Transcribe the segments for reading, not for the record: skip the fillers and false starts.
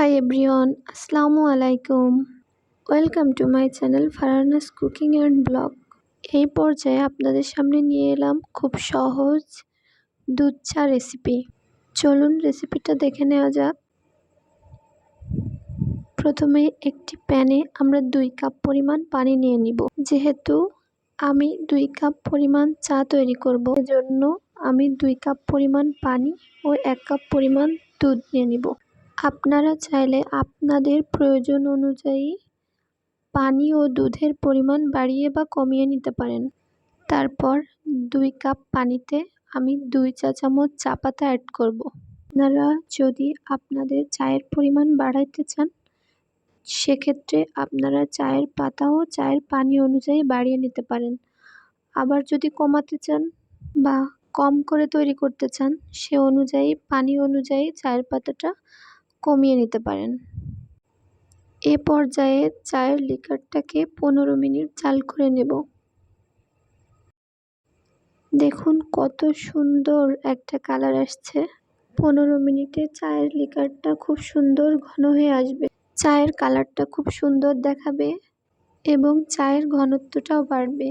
Hi everyone, Assalamu alaikum. Welcome to my channel Farhana's cooking and blog. এই পর্যায়ে আপনাদের সামনে নিয়ে এলাম খুব সহজ দুধ চা রেসিপি। চলুন রেসিপিটা দেখে নেওয়া যাক। প্রথমে একটি প্যানে আমরা 2 কাপ পরিমাণ পানি নিয়ে নিব। যেহেতু আমি 2 কাপ পরিমাণ চা তৈরি করব, এজন্য আমি 2 কাপ পরিমাণ পানি ও 1 কাপ পরিমাণ দুধ নিয়ে নিব। আপনারা চাইলে আপনাদের প্রয়োজন অনুযায়ী পানি ও দুধের পরিমাণ বাড়িয়ে বা কমিয়ে নিতে পারেন। তারপর 2 কাপ পানিতে আমি 2 চা চামচ চা পাতা অ্যাড করব। আপনারা যদি আপনাদের চায়ের পরিমাণ বাড়াইতে চান, সেক্ষেত্রে আপনারা চায়ের পাতা ও চায়ের পানি অনুযায়ী বাড়িয়ে নিতে পারেন। আবার যদি কমাতে চান বা কম করে তৈরি করতে চান, সে অনুযায়ী পানি অনুযায়ী চায়ের পাতাটা কমিয়ে নিতে পারেন। এ পর্যায়ে চায়ের লিকারটাকে 15 মিনিট জাল করে নেব। দেখুন কত সুন্দর একটা কালার আসছে। 15 মিনিটে চায়ের লিকারটা খুব সুন্দর ঘন হয়ে আসবে। চায়ের কালারটা খুব সুন্দর দেখাবে এবং চায়ের ঘনত্বটাও বাড়বে।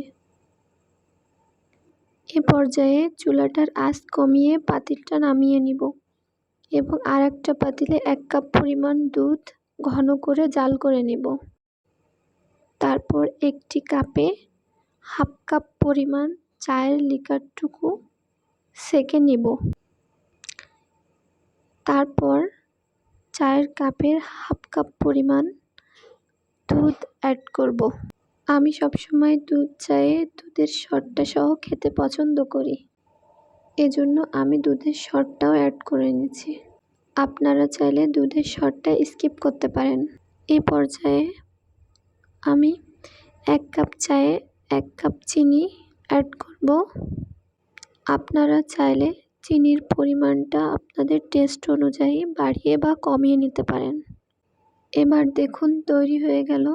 এ পর্যায়ে চুলাটার আঁচ কমিয়ে পাতিলটা নামিয়ে নিব এবং আর একটা পাতিলে 1 কাপ পরিমাণ দুধ ঘন করে জাল করে নেব। তারপর একটি কাপে 1/2 কাপ পরিমাণ চায়ের লিকারটুকু সেঁকে নিব। তারপর চায়ের কাপের 1/2 কাপ পরিমাণ দুধ অ্যাড করব। আমি সবসময় দুধ চায়ে দুধের সরটা সহ খেতে পছন্দ করি, এজন্য আমি দুধের সরটাও অ্যাড করে নিচ্ছি। আপনারা চাইলে দুধের সরটা স্কিপ করতে পারেন। এই পর্যায়ে আমি 1 কাপ চায়ে 1 কাপ চিনি অ্যাড করব। আপনারা চাইলে চিনির পরিমাণটা আপনাদের টেস্ট অনুযায়ী বাড়িয়ে বা কমিয়ে নিতে পারেন। এবার দেখুন তৈরি হয়ে গেল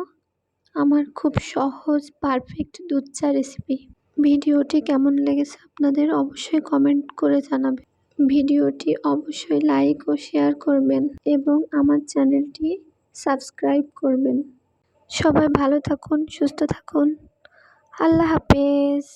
আমার খুব সহজ পারফেক্ট দুধ চা রেসিপি। ভিডিওটি কেমন লেগেছে আপনাদের অবশ্যই কমেন্ট করে জানাবেন। ভিডিওটি অবশ্যই লাইক ও শেয়ার করবেন এবং আমার চ্যানেলটি সাবস্ক্রাইব করবেন। সবাই ভালো থাকুন, সুস্থ থাকুন। আল্লাহ হাফেজ।